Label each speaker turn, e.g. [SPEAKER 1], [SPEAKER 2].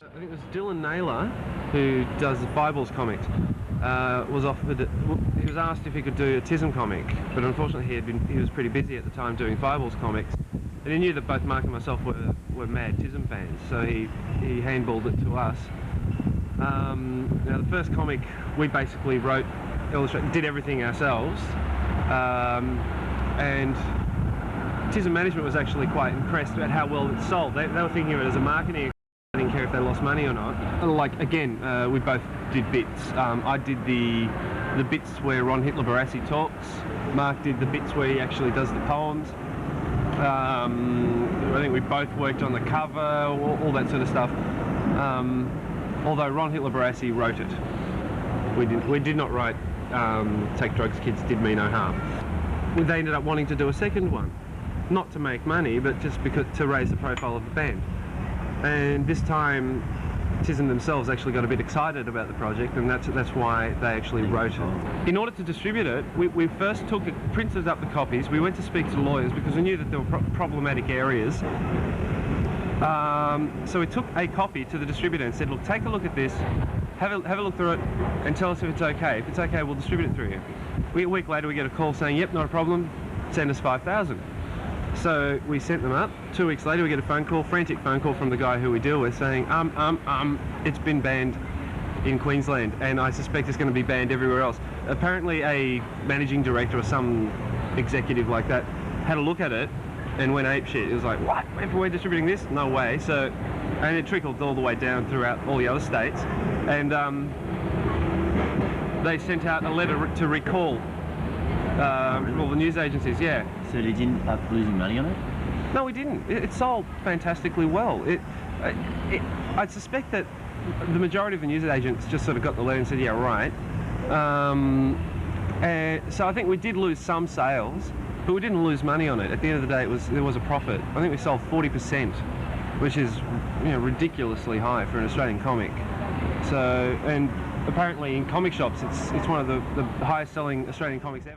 [SPEAKER 1] I think it was Dylan Naylor, who does the Fireballs comics, he was asked if he could do a TISM comic, but unfortunately he was pretty busy at the time doing Fireballs comics, and he knew that both Mark and myself were mad TISM fans, so he handballed it to us. Now the first comic we basically wrote, illustrated, did everything ourselves, and TISM management was actually quite impressed at how well it sold. They were thinking of it as a marketing. I didn't care if they lost money or not. Like, again, we both did bits. I did the bits where Ron Hitler Barassi talks. Mark did the bits where he actually does the poems. I think we both worked on the cover, all that sort of stuff. Although Ron Hitler Barassi wrote it. We did not write Take Drugs, Kids Did Me No Harm. They ended up wanting to do a second one. Not to make money, but just because to raise the profile of the band. And this time, TISM themselves actually got a bit excited about the project, and that's why they actually wrote it. In order to distribute it, we first printed up the copies. We went to speak to lawyers because we knew that there were problematic areas. So we took a copy to the distributor and said, look, take a look at this, have a look through it, and tell us if it's okay. If it's okay, we'll distribute it through you. A week later, we get a call saying, yep, not a problem, send us 5,000. So we sent them up. 2 weeks later, we get a phone call, frantic phone call from the guy who we deal with saying, it's been banned in Queensland, and I suspect it's going to be banned everywhere else. Apparently a managing director or some executive like that had a look at it and went apeshit. It was like, what? We're distributing this? No way. So, and it trickled all the way down throughout all the other states, and they sent out a letter to recall all the news agencies, yeah.
[SPEAKER 2] So they didn't have losing money on it?
[SPEAKER 1] No, we didn't. It sold fantastically well. I suspect that the majority of the news agents just sort of got the letter and said, yeah, right. And so I think we did lose some sales, but we didn't lose money on it. At the end of the day, there was a profit. I think we sold 40%, which is, you know, ridiculously high for an Australian comic. So, and apparently in comic shops, it's one of the highest selling Australian comics ever.